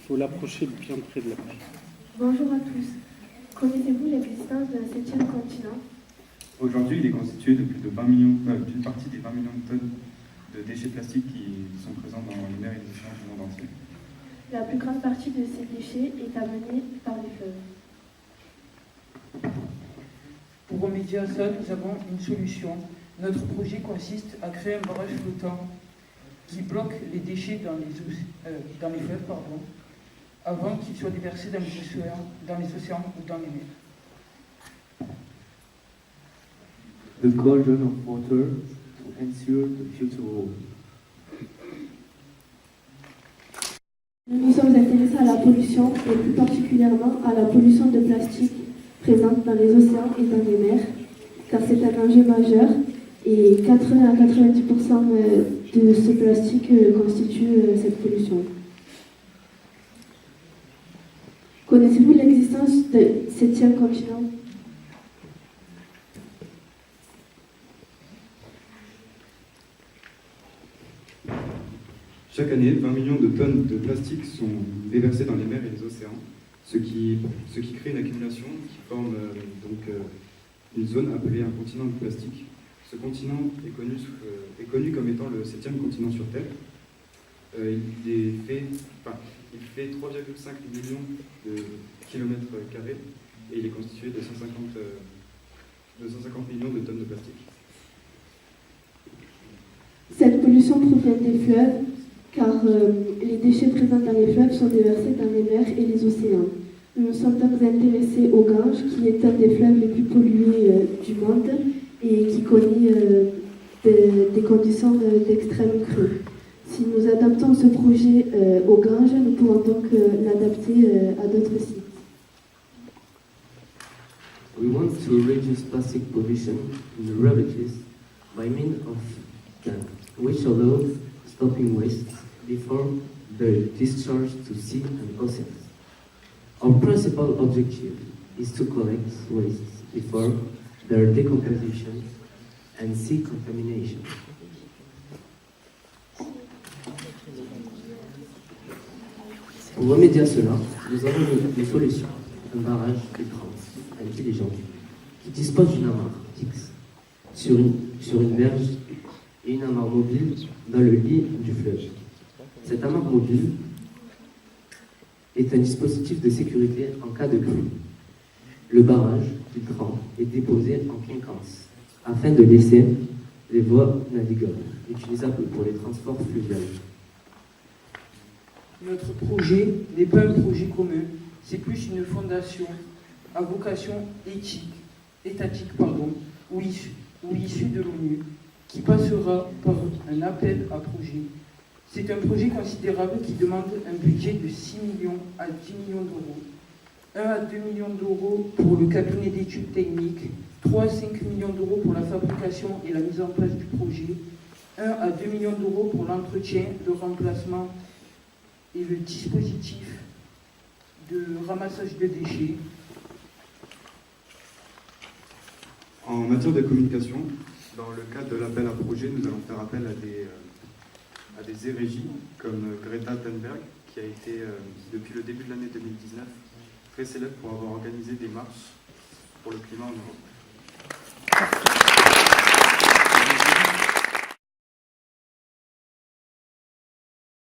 faut l'approcher bien près de la page. Bonjour à tous. Connaissez-vous l'existence d'un septième continent? Aujourd'hui, il est constitué de plus de 20 millions, d'une partie des 20 millions de tonnes de déchets plastiques qui sont présents dans les mers et les océans du monde entier. La plus grande partie de ces déchets est amenée par les fleuves. Pour remédier à ça, nous avons une solution. Notre projet consiste à créer un barrage flottant qui bloque les déchets dans les fleuves avant qu'ils soient déversés dans les océans ou dans les mers. The cauldron of water to ensure the future world. Nous nous sommes intéressés à la pollution et plus particulièrement à la pollution de plastique présente dans les océans et dans les mers, car c'est un enjeu majeur et 80 à 90% de ce plastique constitue cette pollution. Connaissez-vous l'existence du septième continent? Chaque année, 20 millions de tonnes de plastique sont déversées dans les mers et les océans, ce qui crée une accumulation qui forme une zone appelée un continent de plastique. Ce continent est connu comme étant le septième continent sur Terre. Il fait 3,5 millions de kilomètres carrés et il est constitué de 150 millions de tonnes de plastique. Cette pollution provient des fleuves, car les déchets présents dans les fleuves sont déversés dans les mers et les océans. Nous nous sommes donc intéressés au Gange, qui est un des fleuves les plus pollués du monde et qui connaît des conditions d'extrême crue. Si nous adaptons ce projet au Gange, nous pourrons donc l'adapter à d'autres sites. We want to reduce plastic pollution in the ravages by means of dam, which allows stopping waste before their discharge to sea and oceans. Our principal objective is to collect wastes before their decomposition and sea contamination. Pour remédier à cela, nous avons une solution, un barrage filtrant intelligent qui dispose d'une amarre fixe sur une berge et une amarre mobile dans le lit du fleuve. Cette amarre mobile est un dispositif de sécurité en cas de crue. Le barrage filtrant est déposé en quinconce afin de laisser les voies navigables utilisables pour les transports fluviaux. Notre projet n'est pas un projet commun, c'est plus une fondation à vocation étatique, ou issue de l'ONU, qui passera par un appel à projet. C'est un projet considérable qui demande un budget de 6 millions à 10 millions d'euros. 1 à 2 millions d'euros pour le cabinet d'études techniques, 3 à 5 millions d'euros pour la fabrication et la mise en place du projet, 1 à 2 millions d'euros pour l'entretien, le remplacement et le dispositif de ramassage de déchets. En matière de communication, dans le cadre de l'appel à projet, nous allons faire appel à des érégies comme Greta Thunberg, qui a été, depuis le début de l'année 2019, très célèbre pour avoir organisé des marches pour le climat en Europe.